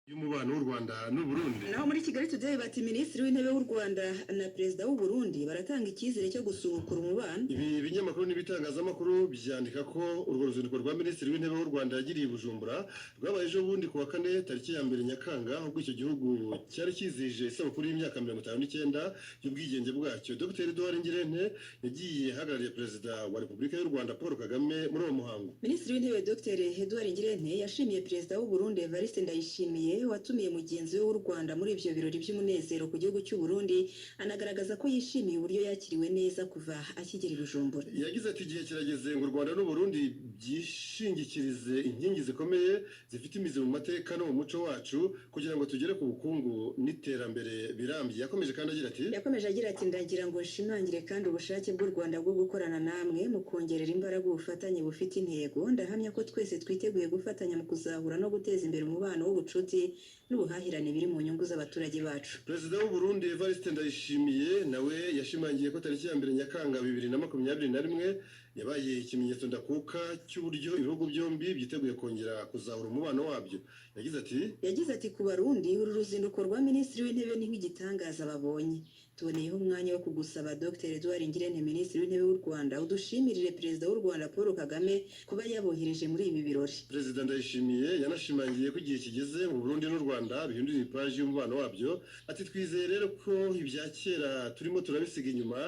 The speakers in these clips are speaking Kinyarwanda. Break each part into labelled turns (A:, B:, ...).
A: y'umubano w'u Rwanda n'u Burundi.
B: Naho muri Kigali Today bati Minisitiri w'Intebe w'u Rwanda na Perezida w'u Burundi baratanga icyizere cyo gusubukura umubano.
A: Ibi binyamakuru n'ibitangazamakuru byandika ko urwo ruzinduko rwa Minisitiri w'Intebe w'u Rwanda yagiriye i Bujumbura rwabaye ejo bundi ku wa kane tariki ya 2 Nyakanga ubwo icyo gihugu cyari kizije isabukuru y'imyaka 59 y'ubwigenge bwacyo. Dr. Edouard Ngirente yagiye hagarariye Perezida wa Repubulika y'u Rwanda Paul Kagame muri uwo muhango.
B: Minisitiri w'Intebe Dr. Edouard Ngirente yashimiye Perezida w'u Burundi Evariste Ndayishimiye watumiye mugenzi we w'u Rwanda muri ibyo birori by'umunezero ku gihugu cy'u Burundi, anagaragaza ko yishimiye uburyo yakiriwe neza kuva akigera i Bujumbura.
A: Yagize ati igihe kirageze ngo u Rwanda n'u Burundi byishingikirize inkingi zikomeye zifite imizi mu mateka no mu muco wacu kugira ngo tugere ku bukungu n'iterambere birambye. Yakomeje agira ati ndagira ngo nshimangire kandi ubushake bw'u Rwanda bwo gukorana namwe mu kongerera imbaraga ubufatanye bufite intego. Ndahamya ko twese twiteguye gufatanya mu kuzahura no guteza imbere umubano w'ubucuti n'ubuhahirane biri mu nyungu z'abaturage bacu. Perezida w'u Burundi Evariste Ndayishimiye nawe yashimangiye ko tariki ya 2 Nyakanga 2021 yabaye ikimenyetso ndakuka cy'uburyo ibihugu byombi byiteguye kongera kuzahura umubano wabyo. Yagize ati ku Barundi uru ruzinduko rwa Minisitiri w'Intebe ni nk'igitangaza babonye. Tuboneyeho umwanya wo kugusaba Dr. Edouard Ngirente Minisitiri w'Intebe w'u Rwanda udushimirire Perezida w'u Rwanda Paul Kagame kuba yabohereje muri ibi birori. Perezida Ndayishimiye yanashimangiye ko igihe kigeze mu Burundi n'u Rwanda bihindura ipaji y'umubano wabyo. Ati twizeye rero ko ibya kera turimo turabisiga inyuma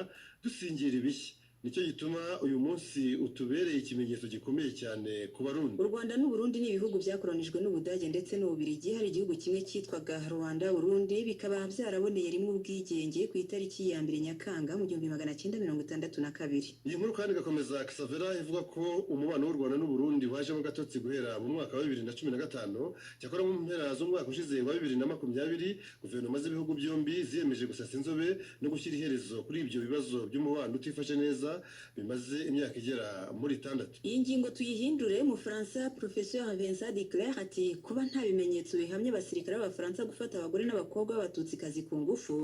A: dusingira ibishya. Nicyo gituma uyu munsi utubereye ikimenyetso gikomeye cyane ku Barundi. U Rwanda n'u Burundi ni ibihugu byakoronijwe n'Ubudage ndetse n'Ububirigi. Hari igihugu kimwe cyitwaga Rwanda Burundi bikaba byaraboneye rimwe ubwigenge ku itariki ya 2 Nyakanga mu 1962. Iyi nkuru kandi gakomeza Xavera ivuga ko umubano w'u Rwanda n'u Burundi wajemo gatotsi guhera mu mwaka wa 2015 cyakora mu mpera z'umwaka ushize wa 2020 guverinoma z'ibihugu byombi ziyemeje gusasa inzobe no gushyira iherezo kuri ibyo bibazo by'umubano utifashe neza bimaze imyaka igera muri 6.
B: Iyi ngingo tuyihindure mu Faransa. Professeur Vincent Duclerc ati kuba nta bimenyetso bihamye abasirikare b'Abafaransa gufata abagore n'abakobwa b'Abatutsikazi ku ngufu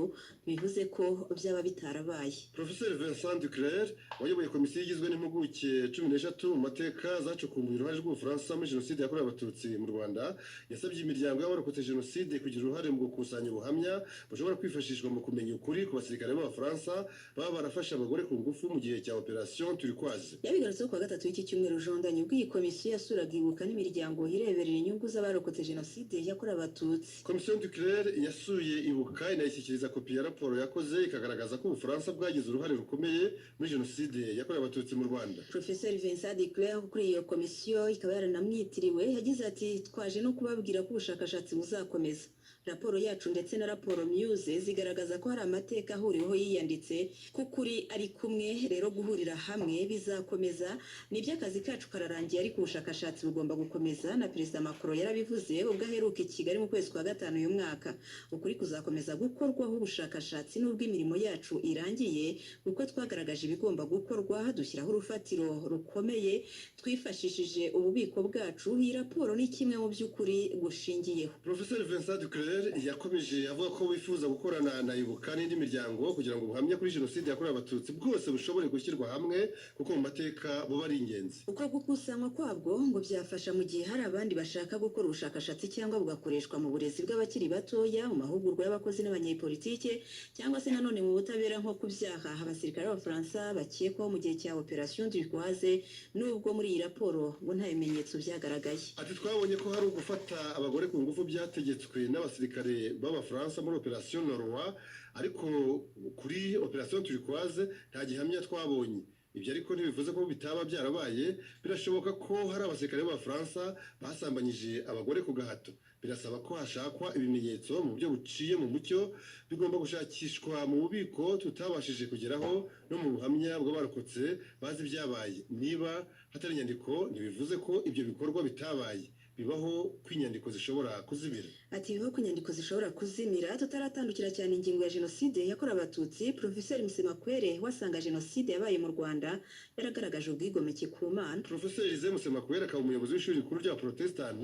B: bivuze ko byaba bitarabaye.
A: Professeur Vincent Duclerc wayoboye komisiyo igizwe n'impuguke 13 mu mateka zacukumbuye uruhare rw'Ubufaransa muri jenoside yakorewe Abatutsi mu Rwanda, yasabye imiryango y'abarokotse jenoside kugira uruhare mu gukusanya ubuhamya bushobora kwifashishwa mu kumenya ukuri ku basirikare b'Abafaransa baba barafashe abagore ku ngufu mu gihe cya Operation Turquoise.
B: Yabigarutse ku wa gatatu w'iki cyumweru jondanye ubwo iyi komisiyo yasuraga ibuka n'imiryango ireberera inyungu z'abarokotse jenoside yakorewe Abatutsi.
A: Commission Duclerc yasuye ibuka inayishyikiriza kopi ya raporo yakoze ikagaragaza ko Ubufaransa bwagize uruhare rukomeye muri jenoside yakorewe Abatutsi mu Rwanda.
B: Professeur Vincent Duclerc kuri iyo komisiyo ikaba yaranamwitiriwe yagize ati twaje no kubabwira ko ubushakashatsi buzakomeza. Raporo yacu ndetse na raporo Muse zigaragaza ko hari amateka ahuriweho yiyanditse kukuri ari kumwe, rero guhurira hamwe bizakomeza. Niby'akazi kacu kararangiye ariko ubushakashatsi bugomba gukomeza na Perezida Macron yarabivuze ubwo aheruka i Kigali mu kwezi kwa 5 uyu mwaka. Ukuri kuzakomeza gukorwaho ubushakashatsi n'ubwo imirimo yacu irangiye kuko twagaragaje ibigomba gukorwa dushyiraho urufatiro rukomeye twifashishije ububiko bwacu. Iyi raporo ni kimwe mu by'ukuri gushingiyeho.
A: Professeur Vincent Duclerc yakomeje avuga ko wifuza gukorana na ibuka n'indi miryango kugira ngo ubuhamya kuri jenoside yakorewe Abatutsi bwose bushobore gushyirwa hamwe kuko mu mateka buba ari ingenzi.
B: Uko gukusanywa kwabwo ngo byafasha mu gihe hari abandi bashaka gukora ubushakashatsi cyangwa bugakoreshwa mu burezi bw'abakiri batoya, mu mahugurwa y'abakozi n'abanyepolitike cyangwa se nanone mu butabera nko ku byaha abasirikare b'Abafaransa bakekwaho mu gihe cya Operation Turquoise, nubwo muri iyi raporo ngo nta bimenyetso byagaragaye.
A: Ati twabonye ko hari ugufata abagore ku ngufu byategetswe n'abasirikare b'Abafaransa muri Operation Norwa, ariko kuri Operation Turquoise nta gihamya twabonye. Ibyo ariko ntibivuze ko bitaba byarabaye. Birashoboka ko hari abasirikare b'Abafaransa basambanyije abagore ku gahato. Birasaba ko hashakwa ibimenyetso mu buryo buciye mu mucyo, bigomba gushakishwa mu bubiko tutabashije kugeraho no mu buhamya bw'abarokotse bazi byabaye. Niba hatari inyandiko ntibivuze ko ibyo bikorwa bitabaye. Bibaho kwinyandiko zishobora kuzimira.
B: Ati bibaho kwinyandiko zishobora kuzimira. Tutaratandukira cyane ingingo ya jenoside yakorewe Abatutsi, Professeur Musemakwere wasanga jenoside yabaye mu Rwanda yaragaragaje ubwigomeke ku Mana.
A: Professeur Musemakwere akaba umuyobozi w'ishuri rikuru rya Protestant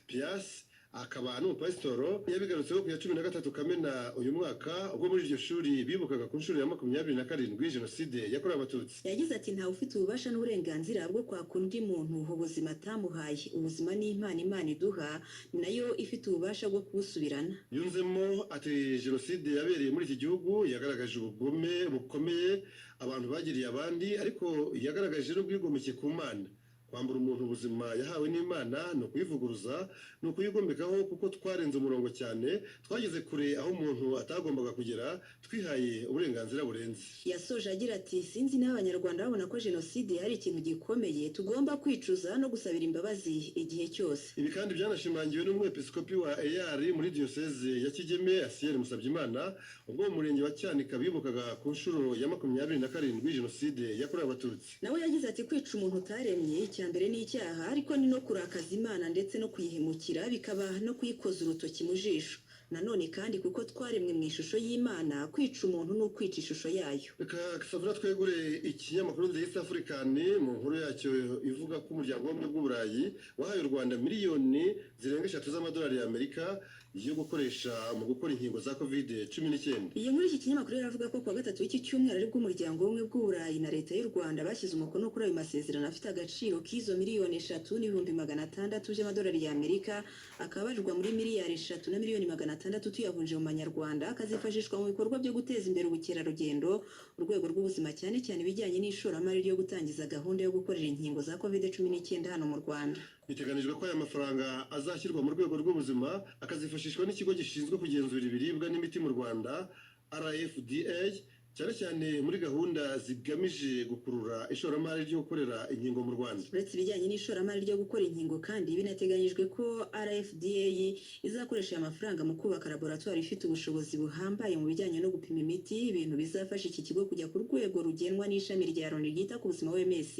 A: Pias akaba n'umupasitoro yabigarutseho ku ya 13 Kamena uyu mwaka ubwo muri iryo shuri bibukaga ku nshuro ya 27 jenoside yakorewe abatutsi.
B: Yagize ati ntawe ufite ububasha n'uburenganzira bwo kwaka undi muntu ubuzima atamuhaye. Ubuzima ni impano Imana iduha, nayo ifite ububasha bwo kubusubirana.
A: Yunzemo ati jenoside yabereye muri iki gihugu yagaragaje ubugome bukomeye abantu bagiriye abandi, ariko yagaragaje n'ubwigomeke ku Mana. Kwambura umuntu ubuzima yahawe n'Imana no kuyivuguruza no kuyigomekaho kuko twarenze umurongo cyane, twageze kure aho umuntu atagombaga kugera, twihaye uburenganzira burenze.
B: Yasoje agira ati sinzi n'abanyarwanda babona ko jenoside ari ikintu gikomeye tugomba kwicuza no gusabira imbabazi igihe cyose.
A: Ibi kandi byanashimangiwe n'umwepiskopi wa EAR muri diocese ya Kigeme Asiel Musabyimana ubwo mu murenge wa Cyanika bibukaga ku nshuro ya 27 jenoside yakorewe abatutsi.
B: Nawe yagize ati kwica umuntu utaremye mbere ni icyaha, ariko ni no kurakaza Imana ndetse no kuyihemukira, bikaba no kuyikoza urutoki mu jisho. Nanone kandi kuko twaremwe mu ishusho y'Imana, kwica umuntu no kwica ishusho yayo.
A: Reka Savura twegure ikinyamakuru The East African mu nkuru yacyo ivuga ko umuryango w'ubumwe bw'Uburayi wahaye u Rwanda miliyoni zirenga 3 z'amadolari y'Amerika yo gukoresha mu gukora inkingo za COVID-19.
B: Iyi muri iki kinyamakuru yaravuga ko kuwa gatatu w'iki cyumweru aribwo umuryango w'ubumwe bw'Uburayi na leta y'u Rwanda bashyize umukono kuri ayo masezerano afite agaciro k'izo miliyoni 3,600,000 by'amadolari y'Amerika, akabarirwa muri miliyari 3,600,000 tuyavunje mu manyarwanda, akazifashishwa mu bikorwa byo guteza imbere ubukerarugendo, urwego rw'ubuzima cyane cyane ibijyanye n'ishoramari ryo gutangiza gahunda yo gukorera inkingo za COVID-19 hano mu Rwanda.
A: Biteganijwe ko aya mafaranga azashyirwa mu rwego rw'ubuzima akazifashishwa n'ikigo gishinzwe kugenzura ibiribwa n'imiti mu Rwanda RFDA, cyane cyane muri gahunda zigamije gukurura ishoramari ryo gukorera inkingo mu Rwanda.
B: Uretse ibijyanye n'ishoramari ryo gukora inkingo kandi binateganyijwe ko RFDA izakoresha amafaranga mu kubaka laboratoire ifite ubushobozi buhambaye mu bijyanye no gupima imiti, ibintu bizafasha iki kigo kujya ku rwego rugenwa n'ishami rya Loni ryita ku buzima OMS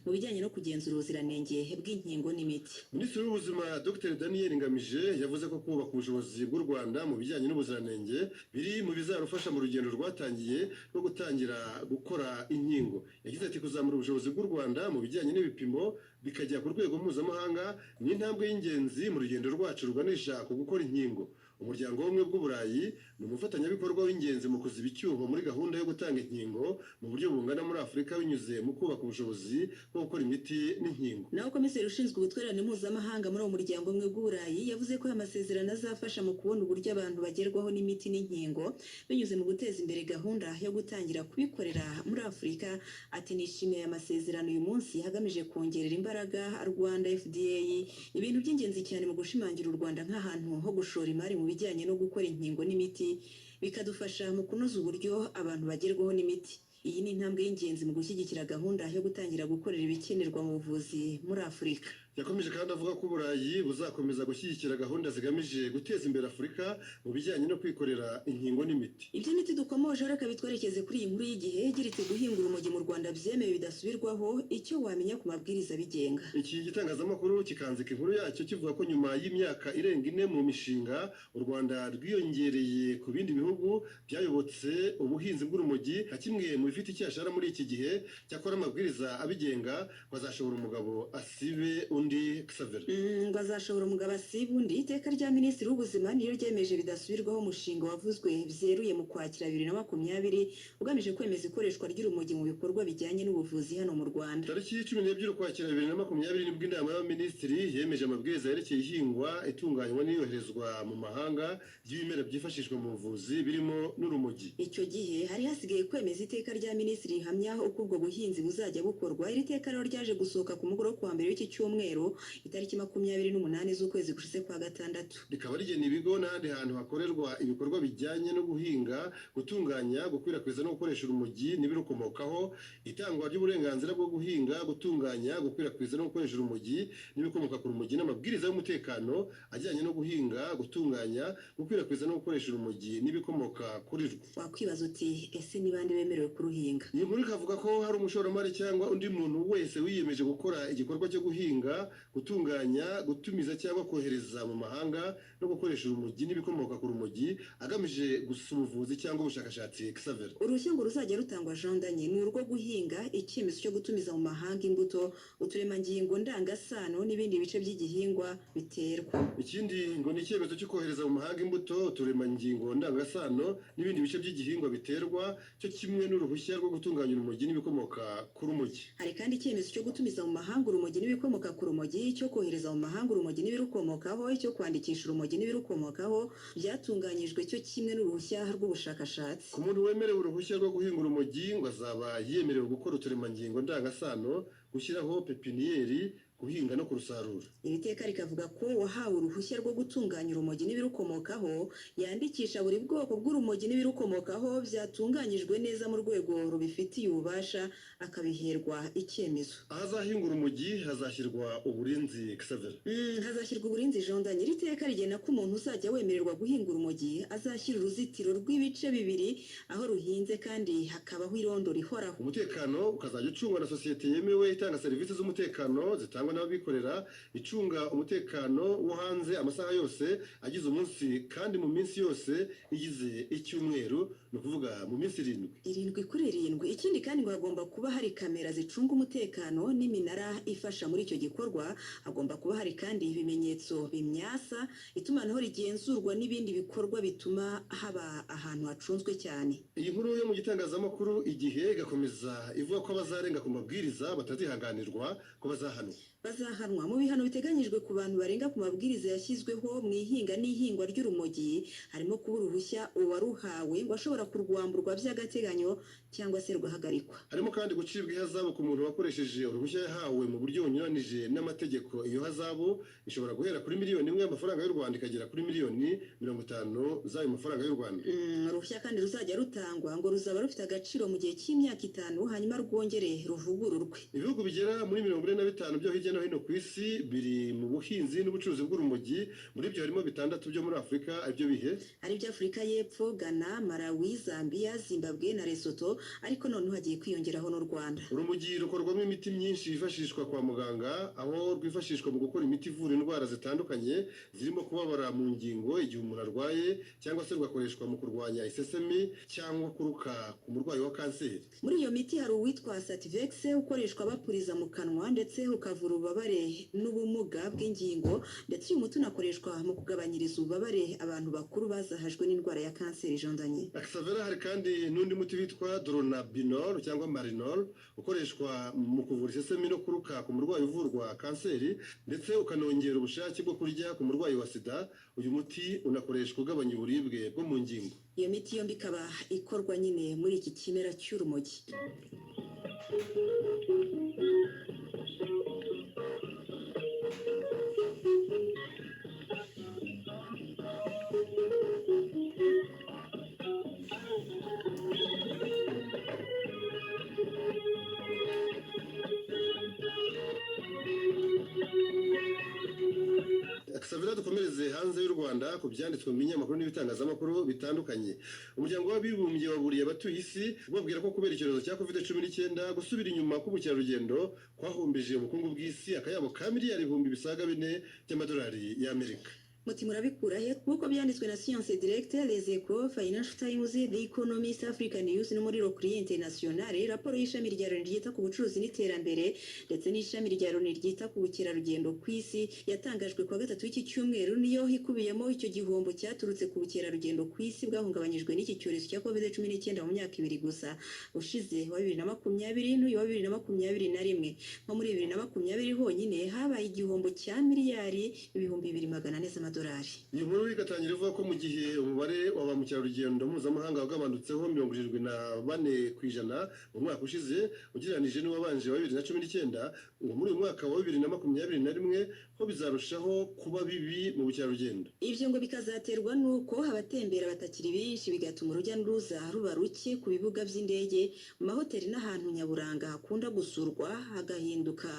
B: mu bijyanye no kugenzura ubuziranenge bw'inkingo n'imiti.
A: Minisitiri w'ubuzima Dr Daniel Ngamije yavuze ko kubaka ubushobozi bw'u Rwanda mu bijyanye n'ubuziranenge biri mu bizarufasha mu rugendo rwatangiye no gutangira gukora inkingo. Yagize ati kuzamura ubushobozi bw'u Rwanda mu bijyanye n'ibipimo bikajya ku rwego mpuzamahanga ni intambwe y'ingenzi mu rugendo rwacu ruganisha ku gukora inkingo. Umuryango w'ubumwe bw'Uburayi ni umufatanyabikorwa w'ingenzi mu kuziba icyuho muri gahunda yo gutanga inkingo mu buryo bungana muri Afurika binyuze mu kubaka ubushobozi bwo gukora imiti n'inkingo.
B: Naho komiseri ushinzwe ubutwererane mpuzamahanga muri uwo muryango w'ubumwe bw'Uburayi yavuze ko aya masezerano azafasha mu kubona uburyo abantu bagerwaho n'imiti n'inkingo binyuze mu guteza imbere gahunda yo gutangira kubikorera muri Afurika. Ati nishimiye aya masezerano uyu munsi hagamije kongerera imbaraga Rwanda FDA, ibintu by'ingenzi cyane mu gushimangira u Rwanda nk'ahantu ho gushora imari mu bijyanye no gukora inkingo n'imiti, bikadufasha mu kunoza uburyo abantu bagerwaho n'imiti. Iyi ni intambwe y'ingenzi mu gushyigikira gahunda yo gutangira gukorera ibikenerwa mu buvuzi muri Afurika.
A: Yakomeje kandi avuga ko Uburayi buzakomeza gushyigikira gahunda zigamije guteza imbere Afurika mu bijyanye no kwikorera inkingo n'imiti.
B: Ibyo niti dukomoje reka bitwerekeze kuri iyi nkuru y'igihe igira iti guhinga urumogi mu Rwanda byemewe bidasubirwaho, icyo wamenya ku mabwiriza bigenga.
A: Iki gitangazamakuru kikanzika inkuru yacyo kivuga ko nyuma y'imyaka irenga 4 mu mishinga u Rwanda rwiyongereye ku bindi bihugu byayobotse ubuhinzi bw'urumogi nka kimwe mu bifite icyashara muri iki gihe, cyakora amabwiriza abigenga bazashobora umugabo asibe
B: ngo azashobora umugabo asiba undi. Iteka rya Minisitiri w'Ubuzima niyo ryemeje bidasubirwaho umushinga wavuzwe byeruye mu Kwakira 2020 ugamije kwemeza ikoreshwa ry'urumogi mu bikorwa bijyanye n'ubuvuzi hano mu Rwanda.
A: Tariki 12 Ukwakira 2020 nibwo inama y'abaminisitiri yemeje amabwiriza yerekeye ihingwa, itunganywa n'iyoherezwa mu mahanga ry'ibimera byifashishwa mu buvuzi birimo n'urumogi.
B: Icyo gihe hari hasigaye kwemeza iteka rya Minisitiri rihamya uko ubwo buhinzi buzajya bukorwa. Iri teka rero ryaje gusohoka ku mugoroba wa mbere w'iki cyumweru itariki 28 z'ukwezi gushize kwa gatandatu.
A: Rikaba rigena ibigo n'ahandi hantu hakorerwa ibikorwa bijyanye no guhinga, gutunganya, gukwirakwiza no gukoresha urumogi n'ibirukomokaho, itangwa ry'uburenganzira bwo guhinga, gutunganya, gukwirakwiza no gukoresha urumogi n'ibikomoka ku rumogi, n'amabwiriza y'umutekano ajyanye no guhinga, gutunganya, gukwirakwiza no gukoresha urumogi n'ibikomoka kuri rwo.
B: Wakwibaza uti ese ni bande bemerewe kuruhinga?
A: Iyi nkuru ikavuga ko hari umushoramari cyangwa undi muntu wese wiyemeje gukora igikorwa cyo guhinga gutunganya, gutumiza cyangwa kohereza mu mahanga no gukoresha urumogi n'ibikomoka ku rumogi agamije gusa ubuvuzi cyangwa ubushakashatsi. Xavier,
B: uruhushya ngo ruzajya rutangwa Jean Danye ni urwo guhinga, icyemezo cyo gutumiza mu mahanga imbuto, uturemangingo ndangasano n'ibindi bice by'igihingwa biterwa.
A: Ikindi ngo ni icyemezo cyo kohereza mu mahanga imbuto, uturemangingo ndangasano n'ibindi bice by'igihingwa biterwa, cyo kimwe n'uruhushya rwo gutunganya urumogi n'ibikomoka ku rumogi.
B: Hari kandi icyemezo cyo gutumiza mu mahanga urumogi n'ibikomoka ku rumogi, cyo kohereza mu mahanga urumogi n'ibirukomokaho, icyo kwandikisha urumogi n'ibirukomokaho byatunganyijwe, cyo kimwe n'uruhushya rw'ubushakashatsi.
A: Ku muntu wemerewe uruhushya rwo guhinga urumogi ngo azaba yemerewe gukora uturemangingo ndangasano, gushyiraho pepiniyeri, guhinga no kurusarura.
B: Iri teka rikavuga ko wahawe uruhushya rwo gutunganya urumogi n'ibirukomokaho yandikisha buri bwoko bw'urumogi n'ibirukomokaho byatunganyijwe neza mu rwego rubifitiye ububasha, akabiherwa icyemezo.
A: Ahazahinga urumogi hazashyirwa uburinzi. Xavier,
B: hazashyirwa uburinzi. Jean Danye, iri teka rigena ko umuntu uzajya wemererwa guhinga urumogi azashyira uruzitiro rw'ibice bibiri aho ruhinze, kandi hakabaho irondo rihoraho.
A: umutekano ukazajya ucungwa na sosiyete yemewe itanga serivisi z'umutekano zitangwa n'abikorera, icunga umutekano wo hanze amasaha yose agize umunsi kandi mu minsi yose igize icyumweru, ni ukuvuga mu minsi
B: 7 kuri 7. Ikindi kandi ngo hagomba kuba hari kamera zicunga umutekano n'iminara ifasha muri icyo gikorwa. Hagomba kuba hari kandi ibimenyetso bimyasa, itumanaho rigenzurwa n'ibindi bikorwa bituma haba ahantu hacunzwe cyane.
A: Iyi nkuru yo mu gitangazamakuru Igihe igakomeza ivuga ko abazarenga ku mabwiriza batazihanganirwa ko
B: bazahanwa. Mu bihano biteganyijwe ku bantu barenga ku mabwiriza yashyizweho mu ihinga n'ihingwa ry'urumogi harimo kuba uruhushya uwaruhawe ngo ashobora kurwamburwa by'agateganyo cyangwa se rugahagarikwa.
A: Harimo kandi gucibwa ihazabu ku muntu wakoresheje uruhushya yahawe mu buryo bunyuranije n'amategeko. Iyo hazabu ishobora guhera kuri miliyoni 1 y'amafaranga y'u Rwanda ikagera kuri miliyoni 50 z'ayo mafaranga y'u Rwanda.
B: Uruhushya kandi ruzajya rutangwa ngo ruzaba rufite agaciro mu gihe cy'imyaka 5, hanyuma rwongere ruvugururwe.
A: Ibihugu bigera muri 45 byo hirya no hino ku isi biri mu buhinzi n'ubucuruzi bw'urumogi. Muri byo harimo 6 byo muri Afurika. Ibyo bihe
B: ari byo Afurika y'Epfo, Ghana, Malawi, Zambia, Zimbabwe na Lesotho, ariko noneho hagiye kwiyongeraho n'u Rwanda.
A: Urumogi rukorwamo imiti myinshi yifashishwa kwa muganga, aho rwifashishwa mu gukora imiti ivura indwara zitandukanye zirimo kubabara mu ngingo igihe umuntu arwaye, cyangwa se rugakoreshwa mu kurwanya isesemi cyangwa kuruka ku murwayi wa kanseri.
B: Muri iyo miti hari uwitwa Sativex ukoreshwa bapuriza mu kanwa ndetse ukavura ububabare n'ubumuga bw'ingingo, ndetse uyu muti unakoreshwa mu kugabanyiriza ububabare abantu bakuru bazahajwe n'indwara ya kanseri. Jean Danye,
A: Xavier, hari kandi n'undi muti witwa Dronabinol cyangwa Marinol ukoreshwa mu kuvura isesemi no kuruka ku murwayi uvurwa kanseri, ndetse ukanongera ubushake bwo kurya ku murwayi wa sida. Uyu muti unakoreshwa ugabanya uburibwe bwo mu ngingo.
B: Iyo miti yombi ikaba ikorwa nyine muri iki kimera cy'urumogi.
A: Xavier, dukomereze hanze y'u Rwanda ku byanditswe mu binyamakuru n'ibitangazamakuru bitandukanye. Umuryango w'abibumbye waburiye abatuye isi ubabwira ko kubera icyorezo cya COVID-19 gusubira inyuma k'ubukerarugendo kwahumbije ubukungu bw'isi akayabo ka miliyari 400 by'amadolari y'Amerika.
B: Muti murabikura he? Nk'uko byanditswe na Science Direct, Les Echos, Financial Times, The Economist, African News no muri Le Courrier International, raporo y'ishami rya Loni ryita ku bucuruzi n'iterambere ndetse n'ishami rya Loni ryita ku bukerarugendo ku isi yatangajwe kwa gatatu w'iki cyumweru, niyo ikubiyemo icyo gihombo cyaturutse ku bukerarugendo ku isi bwahungabanyijwe n'iki cyorezo cya COVID-19 mu myaka 2 gusa ushize wa 2020 n'uyu wa 2021. Nko muri 2020 honyine habaye igihombo cya miliyari 2,400 z'amadolari.
A: Iyi nkuru igatangira ivuga ko mu gihe umubare wa ba mukerarugendo mpuzamahanga wagabanutseho 74% mu mwaka ushize ugereranije n'uwabanje wa 2019, ngo muri uyu mwaka wa 2021 ko bizarushaho kuba bibi mu bukerarugendo.
B: Ibyo ngo bikazaterwa nuko abatembera batakiri benshi, bigatuma urujya n'uruza ruba ruke ku bibuga by'indege, mu mahoteli n'ahantu nyaburanga hakunda gusurwa hagahinduka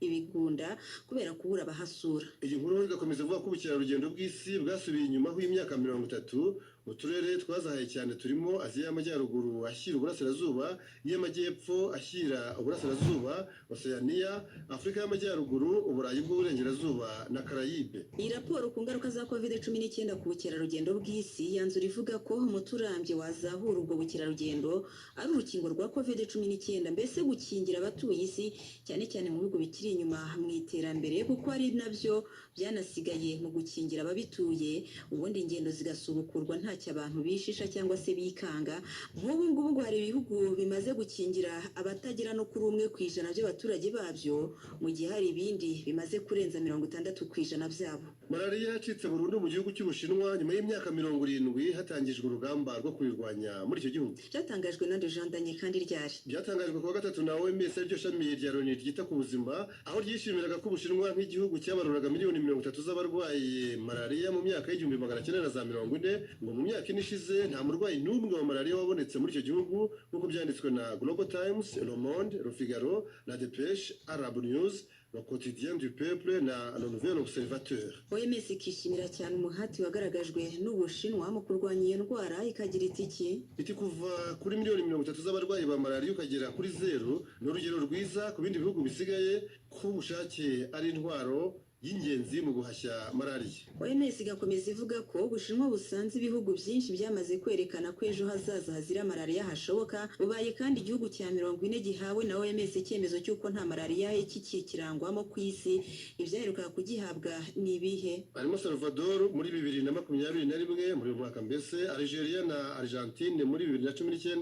B: ibigunda kubera kubura abahasura.
A: Iyi nkuru igakomeza ivuga ko ubukerarugendo bw'isi bwasubiye inyuma ho imyaka 30 uturere twazahaye cyane turimo Aziya y'Amajyaruguru ashyira uburasirazuba, iy'Amajyepfo ashyira uburasirazuba, Oceania, Afurika y'Amajyaruguru, Uburayi bw'Uburengerazuba na Karayibe.
B: Iyi raporo ku ngaruka za COVID-19 ku bukerarugendo bw'isi yanzura ivuga ko umuti urambye wazahura ubwo bukerarugendo ari urukingo rwa COVID-19, mbese gukingira abatuye isi cyane cyane mu bihugu bikiri inyuma mu iterambere, kuko ari nabyo byanasigaye mu gukingira ababituye, ubundi ingendo zigasubukurwa ntacyo abantu bishisha cyangwa se bikanga. Nk'ubu ngubu hari ibihugu bimaze gukingira abatagera no kuri 1% by'abaturage babyo, mu gihe hari ibindi bimaze kurenza 60% byabo.
A: Malariya yacitse burundu mu gihugu cy'Ubushinwa nyuma y'imyaka 70 hatangijwe urugamba rwo kuyirwanya muri icyo gihugu.
B: Byatangajwe na Dejandanye kandi ryari
A: byatangajwe kuwa gatatu na OMS, ryo shami rya Loni ryita ku buzima, aho ryishimiraga ko Ubushinwa nk'igihugu cyabaruraga miliyoni 30 z'abarwayi malariya mu myaka y'1940, ngo mu myaka ine ishize nta murwayi n'umwe wa malariya wabonetse muri icyo gihugu, nk'uko byanditswe na Global Times, Le Monde, Le Figaro, La Dépêche, Arab News, Le Quotidien du Peuple na Le Nouvel Observateur.
B: OMS ikishimira cyane umuhati wagaragajwe n'Ubushinwa mu kurwanya iyo ndwara, ikagira iti
A: kuva kuri miliyoni 30 z'abarwayi ba malariya ukagera kuri 0 ni urugero rwiza ku bindi bihugu bisigaye ko ubushake ari intwaro y'ingenzi mu guhashya malariya.
B: OMS igakomeza ivuga ko Ubushinwa busanze ibihugu byinshi byamaze kwerekana ko ejo hazaza hazira malariya hashoboka, bubaye kandi igihugu cya 40 gihawe na OMS icyemezo cy'uko nta malariya ikikirangwamo ku isi. Ibyaheruka kugihabwa ni ibihe?
A: Harimo Salvador muri 2021, muri uyu mwaka mbese, Algeria na Argentine muri 2019,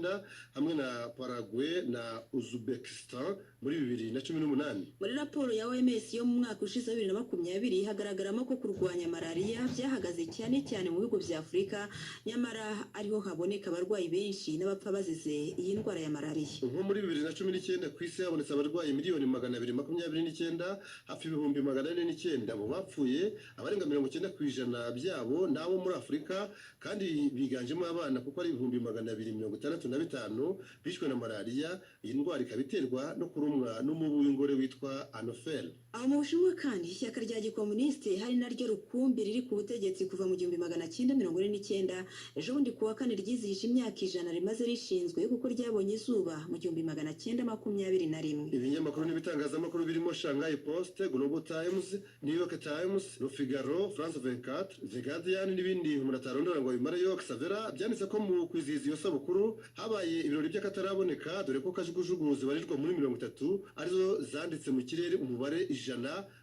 A: hamwe na Paraguay na Uzbekistan muri 2018.
B: Muri raporo ya OMS yo mu mwaka ushize 2020 hagaragaramo ko kurwanya malariya byahagaze cyane cyane mu bihugu bya Afurika, nyamara ariho haboneka abarwayi benshi n'abapfa bazize iyi ndwara ya malariya.
A: Nko muri 2019 ku isi habonetse abarwayi miliyoni 229, hafi ibihumbi 409 mu bapfuye, abarenga 90% byabo nabo muri Afurika, kandi biganjemo abana kuko ari ibihumbi 265 bishwe na malariya. Iyi ndwara ikaba iterwa no kurumwa n'umubu w'ingore witwa Anopheles.
B: Aho mu Bushinwa kandi ishyaka rya gikomuniste hari naryo rukumbi riri ku butegetsi kuva mu 1949, ejo bundi kuwa kane ryizihije imyaka 100 rimaze rishinzwe, kuko ryabonye izuba mu 1921.
A: Ibinyamakuru n'ibitangazamakuru birimo Shanghai Post, Global Times, New York Times, Le Figaro, France 24, The Guardian n'ibindi umuntu atarondora ngo bimareyo Xavera, byanditse ko mu kwizihiza iyo sabukuru habaye ibirori by'akataraboneka, dore ko kajugujugu zibarirwa muri 30 arizo zanditse mu kirere umubare 100,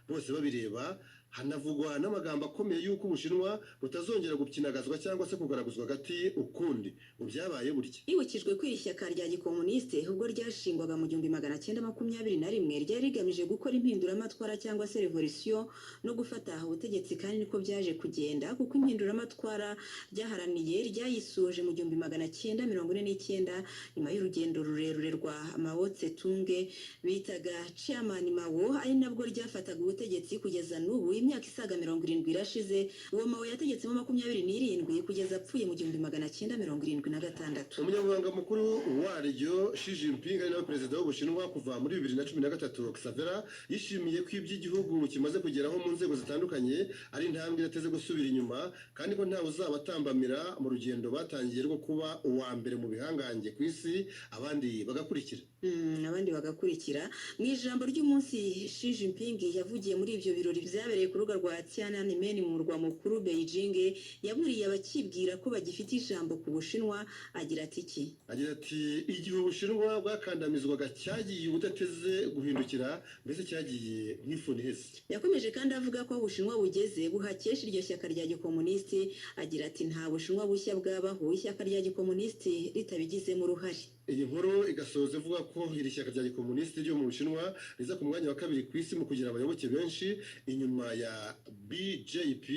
A: bose babireba. Hanavugwa n'amagambo akomeye y'uko Ubushinwa butazongera gupyinagazwa cyangwa se kugaragazwa gati ukundi. Byabaye burya
B: ibukijwe ko ishyaka rya gikomuniste ubwo ryashingwaga mu 1921 ryari rigamije gukora impinduramatwara cyangwa se revolution no gufata ubutegetsi, kandi niko byaje kugenda, kuko impinduramatwara ryaharaniye ryayisoje mu 1949 nyuma y'urugendo rurerure rwa Mao Tse-tung bitaga Chairman Mao, ari nabwo ryafataga ubutegetsi kugeza n'ubu. Imyaka isaga 70 irashize, uwo Mao yategetsemo 27 kugeza apfuye mu 1976.
A: Umunyamabanga mukuru waryo Xi Jinping ari nawe perezida w'Ubushinwa kuva muri 2013, Xavera, yishimiye ko iby'igihugu kimaze kugeraho mu nzego zitandukanye ari intambwe idateze gusubira inyuma, kandi ko ntawe uzabatambamira mu rugendo batangiye rwo kuba uwa mbere mu bihangange ku isi, abandi bagakurikira. Mu ijambo ry'umunsi Xi Jinping yavugiye muri ibyo birori byabereye ku rubuga rwa Tiananmen mu murwa mukuru Beijing, yaburiye abakibwira ko bagifite ijambo ku Bushinwa. Agira ati igihe Ubushinwa bwakandamizwaga cyagiye ubudateze guhindukira, mbese cyagiye nk'ifuni ihese. Yakomeje kandi avuga ko Ubushinwa bugeze buhakesha iryo shyaka rya gikomuniste. Agira ati nta Bushinwa bushya bwabaho ishyaka rya gikomuniste ritabigizemo uruhare. Iyi nkuru igasoza ivuga ko iri shyaka rya gikomuniste ryo mu Bushinwa riza ku mwanya wa 2 ku isi mu kugira abayoboke benshi, inyuma ya BJP,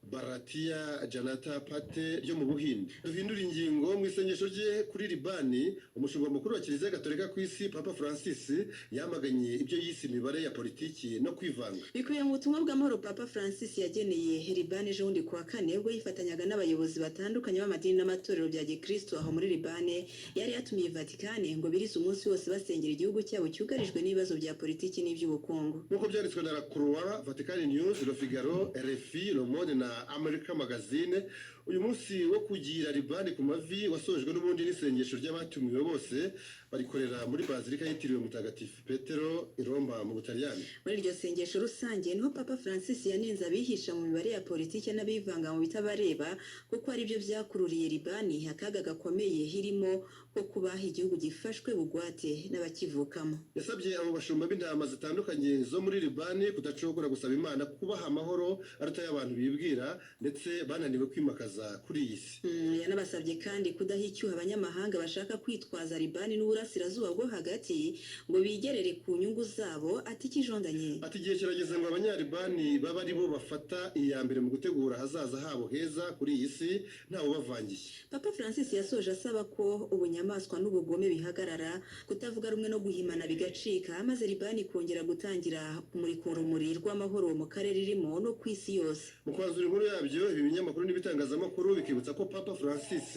A: Bharatiya Janata Party ryo mu Buhinde. Duhindura ingingo mu isengesho rye kuri Libani, umushumba mukuru wa Kiliziya Gatolika ku isi Papa Francis yamaganye ibyo yise imibare ya politiki no kwivanga. Bikuye mu butumwa bw'amahoro Papa Francis yageneye Libani ejo bundi kuwa kane, ubwo yifatanyaga n'abayobozi batandukanye b'amadini n'amatorero bya Gikristo aho muri Libani. Yari yatumiye Vatican ngo birize umunsi wose basengera igihugu cyabo cyugarijwe n'ibibazo bya politiki n'iby'ubukungu. Nk'uko byanditswe na La Croix, Vatican News, Le Figaro, RFI, Le Monde na America Magazine. Uyu munsi wo kugira libani ku mavi wasojwe n'ubundi n'isengesho ry'abatumiwe bose barikorera muri Bazilika yitiriwe Mutagatifu Petero i Roma mu Butaliyani.
B: Muri iryo sengesho rusange niho Papa Francis yanenze abihisha mu mibare ya politike n'abivanga mu bitabareba kuko ari byo byakururiye Libani akaga gakomeye hirimo ko kubaha igihugu gifashwe bugwate n'abakivukamo.
A: Yasabye abo bashumba b'intama zitandukanye zo muri Libani kudacogora gusaba Imana kubaha amahoro aruta y'abantu bibwira ndetse bananiwe kwimakaza kuri iyi si.
B: Yanabasabye kandi kudaha icyuho abanyamahanga bashaka kwitwaza Libani n'uburasirazuba bwo hagati ngo bigerere ku nyungu zabo atikijondanye.
A: Ati igihe kirageze ngo abanyalibani baba ari bo bafata iya mbere mu gutegura hazaza habo heza kuri iyi si ntawe bavangiye.
B: Papa Francis yasoje asaba ko ubunyamaswa n'ubugome bihagarara, kutavuga rumwe no guhimana bigacika, maze Libani kongera gutangira kumurika urumuri rw'amahoro mu karere irimo no ku isi yose.
A: Mu kwanzura inkuru yabyo ibi binyamakuru n'ibitangazamakuru bikibutsa ko Papa Francis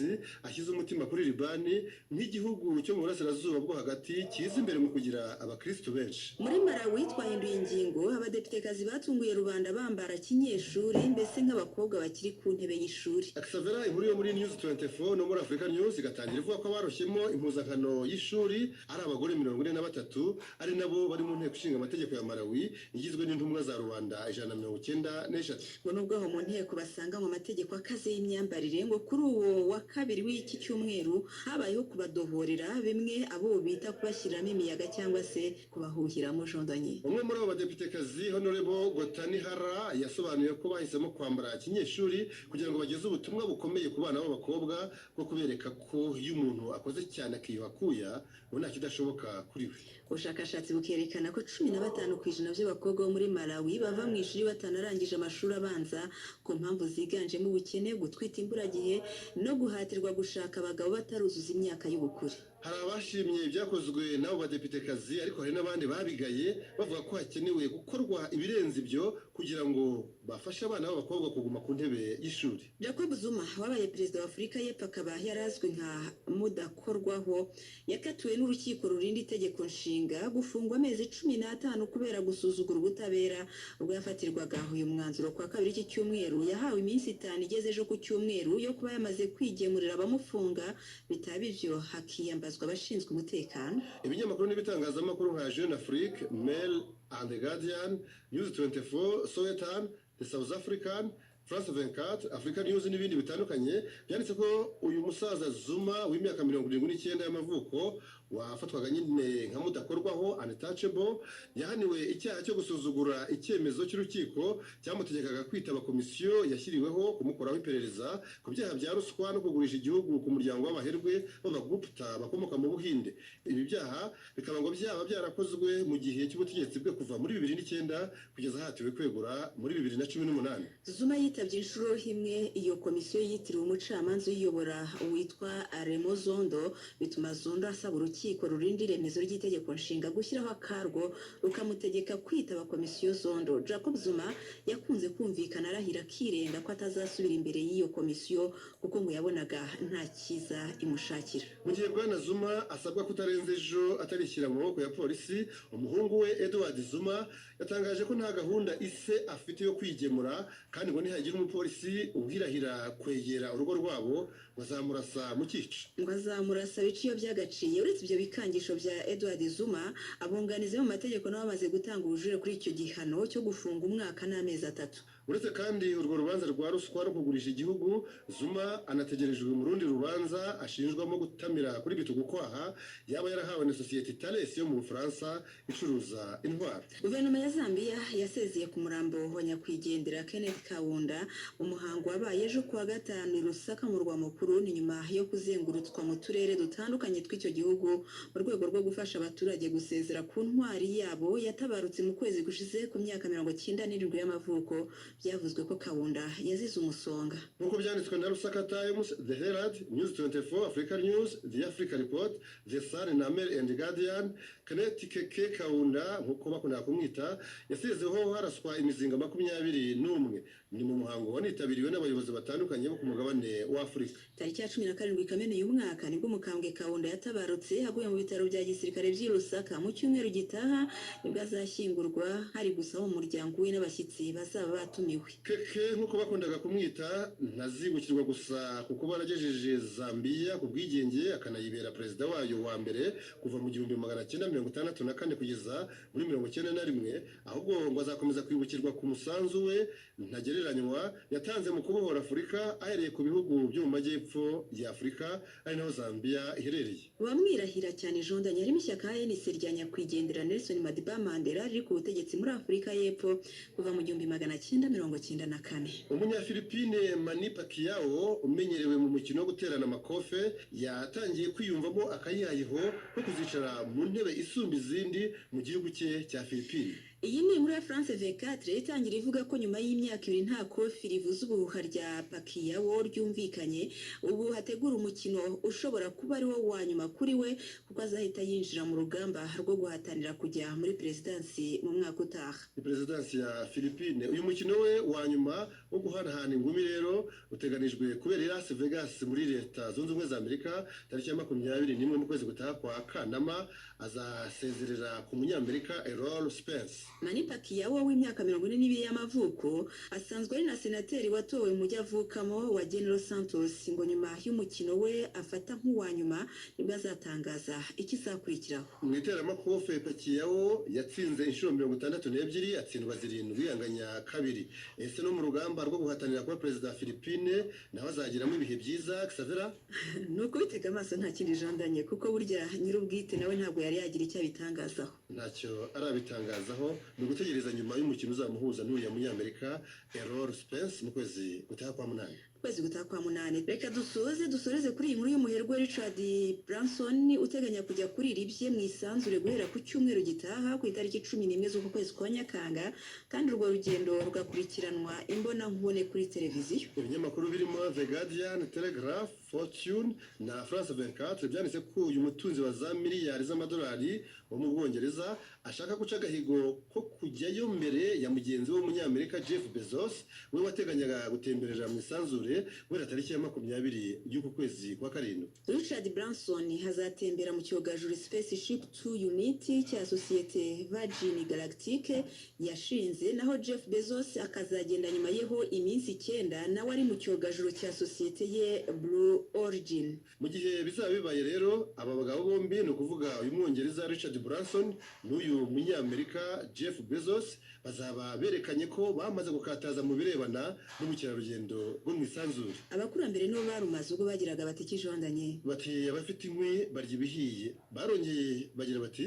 A: ashyize umutima kuri Libani nk'igihugu cyo mu burasirazuba bwo hagati kiza imbere mu kugira abakristo benshi.
B: Muri Malawi twahinduye ingingo, abadeputekazi batunguye rubanda bambara kinyeshuri mbese nk'abakobwa bakiri ku ntebe y'ishuri.
A: Akisavera inkuru yo muri News 24 no muri Africa News igatangira ivuga ko abaroshyemo impuzankano y'ishuri ari abagore 43 ari nabo bari mu nteko ishinga amategeko ya Malawi igizwe n'intumwa za rubanda 193.
B: Ngo nubwo aho mu nteko basanga mu mategeko akaze y'imyambarire, ngo kuri uwo wa kabiri w'iki cyumweru habayeho kubadohorera bimwe abo bita kubashyiramo imiyaga cyangwa se kubahuhiramo jondanye.
A: Umwe muri abo badeputekazi Honorable Gotani Hara yasobanuye ko bahisemo kwambara kinyeshuri kugira ngo bageze ubutumwa bukomeye ku bana b'abakobwa bwo kubereka ko iyo umuntu akoze cyane akiyuhakuya ngo nta kidashoboka kuri we.
B: Ubushakashatsi bukerekana ko 15% by'abakobwa bo muri Malawi bava mu ishuri batanarangije amashuri abanza ku mpamvu ziganjemo ubukene, gutwita imburagihe no guhatirwa gushaka abagabo bataruzuza imyaka y'ubukure.
A: Hari abashimye ibyakozwe n'abo badeputekazi ariko hari n'abandi babigaye bavuga ko hakenewe gukorwa ibirenze ibyo kugira ngo bafashe abana b'abakobwa kuguma ku ntebe y'ishuri.
B: Jacob Zuma wabaye perezida wa Afurika y'Epfo akaba yarazwi nka mudakorwaho yakatiwe n'urukiko rurinda itegeko nshinga gufungwa amezi 15 kubera gusuzugura ubutabera ubwo yafatirwaga uyu mwanzuro kwa kabiri iki cyumweru. Yahawe iminsi 5 igeze ejo ku cyumweru yo kuba yamaze kwigemurira abamufunga, bitaba ivyo hakiyambazwa abashinzwe umutekano.
A: Ibinyamakuru n'ibitangazamakuru nka Jeune Afrique, Mail and the Guardian, News 24, Sowetan, The South African, France 24, Africa News n'ibindi bitandukanye byanditse ko uyu musaza Zuma w'imyaka 79 y'amavuko wafatwaga nyine nka mudakorwaho untouchable yahaniwe icyaha cyo gusuzugura icyemezo cy'urukiko cyamutegekaga kwitaba komisiyo yashyiriweho kumukoraho iperereza ku byaha bya ruswa no kugurisha igihugu ku muryango w'abaherwe b'abagupta bakomoka mu Buhinde. Ibi byaha bikaba ngo byaba byarakozwe mu gihe cy'ubutegetsi bwe kuva muri 2009 kugeza hatiwe kwegura muri 2018.
B: Zuma yitabye inshuro imwe iyo komisiyo yitiriwe umucamanza uyobora witwa Remo Zondo, bituma Zondo asaba urukiko rurinda iremezo ry'itegeko nshinga gushyiraho akarwo rukamutegeka kwitaba komisiyo Zondo. Jacob Zuma yakunze kumvikana arahira akirenga ko atazasubira imbere y'iyo komisiyo kuko ngo yabonaga nta cyiza imushakira.
A: Mu gihe Bwana Zuma asabwa kutarenza ejo atarishyira mu maboko ya polisi, umuhungu we Edward Zuma yatangaje ko nta gahunda ise afite yo kwigemura kandi ngo nihagira umupolisi ubwirahira kwegera urugo rwabo bazamurasa mu cyico.
B: Ngo azamurasa biciyo byagaciye. Uretse ibyo bikangisho bya Edward Zuma, abunganizi mu mategeko nabo bamaze gutanga ubujure kuri icyo gihano cyo gufunga umwaka n'amezi 3.
A: Uretse kandi urwo rubanza rwa ruswa no kugurisha igihugu, Zuma anategerejwe mu rundi rubanza ashinjwamo gutamira kuri bitugu kwaha yaba yarahawe na sosiyete Thales yo mu Bufaransa icuruza intwaro.
B: Guverinoma ya Zambia yasezeye ku murambo wa nyakwigendera Kenneth Kaunda. Umuhango wabaye ejo kuwa gatanu i Lusaka mu rwa mukuru, ni nyuma yo kuzengurutswa mu turere dutandukanye tw'icyo gihugu mu rwego rwo gufasha abaturage gusezera ku ntwari yabo yatabarutse mu kwezi gushize ku myaka 97 y'amavuko. Byavuzwe ko Kaunda yazize umusonga.
A: Nkuko byanditswe na Lusaka Times, The Herald, News 24, Africa News, The Africa Report, The Sun na Mail and Guardian, Kenneth Kaunda nkuko bakunda kumwita yasezeho haraswa imizinga 21 ni mu muhango wanitabiriwe n'abayobozi batandukanye bo ku mugabane wa Afurika.
B: Tariki ya 17 Kamena uyu mwaka nibwo umukambwe Kaunda yatabarutse aguye mu bitaro bya gisirikare by'i Lusaka mu cyumweru gitaha, nibwo azashyingurwa hari gusa mu muryango we n'abashyitsi bazaba batumiwe.
A: Keke nk'uko bakundaga kumwita ntazibukirwa gusa kuko baragejeje Zambia ku bwigenge akanayibera perezida wayo wa mbere kuva mu 1964 kugeza muri 1991, ahubwo ngo azakomeza kwibukirwa ku musanzu we ntagereranywa yatanze mu kubohora Afurika ahereye ku bihugu byo mu majyepfo ya Afurika ari naho Zambia iherereye.
B: Bamwirahira cyane Jean Daniel Mishyaka ANC rya nyakwigendera Nelson Madiba Mandela riri ku butegetsi muri Afurika y'Epfo kuva mu 1994.
A: Umunyafilipine Manny Pacquiao umenyerewe mu mukino wo guterana amakofe yatangiye kwiyumvamo akayihayiho ko kuzicara mu ntebe isumba izindi mu gihugu cye cya Philippines.
B: Iyi ni muri France 24 itangira ivuga ko nyuma y'imyaka 2 nta kofi rivuze ubuhuha rya Pacquiao ryumvikanye, ubu hategura umukino ushobora kuba ari wo wa nyuma kuri we kuko azahita yinjira mu rugamba rwo guhatanira kujya muri presidency mu mwaka utaha.
A: Presidency ya Philippines, uyu mukino we wa nyuma wo guhanahana ingumi rero uteganijwe kubera Las Vegas muri Leta Zunze Ubumwe za Amerika tariki ya 21 mu kwezi gutaha kwa Kanama, azasezerera ku munyamerika Errol Spence.
B: Manny Pacquiao w'imyaka 42 y'amavuko asanzwe ari na senateri watowe mu avukamo wa General Santos, ngo nyuma y'umukino we afata nk'uwa nyuma nibwo azatangaza ikizakurikiraho.
A: Mu iteramakofe Pacquiao yatsinze inshuro 62 atsindwa 7 yanganya 2. Ese no mu rugamba rwo guhatanira kuba perezida wa Philippines naho azagiramo ibihe byiza Xavera?
B: Nuko bitega amaso nta kindi jandanye kuko burya nyir'ubwite nawe ntabwo yari yagira icyo abitangazaho.
A: Ntacyo arabitangazaho, ni gutegereza nyuma y'umukino uzamuhuza n'uriya munyamerika Errol Spence mu kwezi gutaha kwa 8.
B: Kwezi gutaha kwa 8. Reka dusoreze kuri iyi nkuru y'umuherwe Richard Branson uteganya kujya kuriribye mu isanzure guhera ku cyumweru gitaha ku itariki 11 z'uko kwezi kwa Nyakanga, kandi urwo rugendo rugakurikiranwa imbona nkubone kuri televiziyo.
A: Ibinyamakuru birimo The Guardian, Telegraph, Fortune na France 24 byanditse ko uyu mutunzi wa za miliyari z'amadolari wo mu Bwongereza ashaka guca agahigo ko kujyayo mbere ya mugenzi w'umunyamerika Jeff Bezos we wateganyaga gutemberera mu isanzure guhera tariki ya 20 y'uku kwezi kwa 7.
B: Richard Branson hazatembera mu cyogajuru Spaceship 2 unit cya sosiyete Virgin Galactic yashinze, naho Jeff Bezos akazagenda nyuma yeho iminsi 9 nawe ari mu cyogajuru cya sosiyete ye Blue Origin.
A: Mu gihe bizaba bibaye rero aba bagabo bombi ni ukuvuga uyu mwongereza Richard Branson n'uyu munyamerika Jeff Bezos bazaba berekanye ko bamaze gukataza mu birebana n'ubukerarugendo bwo mu isanzure.
B: Abakurambere no barumaze ubwo bagiraga bati kijondanye
A: bati abafite inkwi barya ibihiye, barongeye bagira bati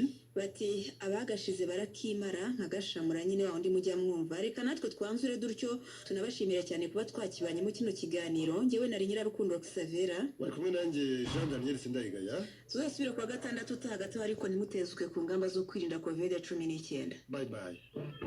A: abagashize barakimara nkagashamura nyine wa undi mujya mwumva. Reka natwe twanzure dutyo, tunabashimira cyane kuba twakibanye mu kino kiganiro. Ngewe nari Nyirarukundo Xavera, bari kumwe nanjye Jean Daniel Sindayigaya.
B: Tuzasubira kwa gatandatu utaha gato, ariko nimutezwe ku ngamba zo kwirinda COVID-19.
A: Bye bye.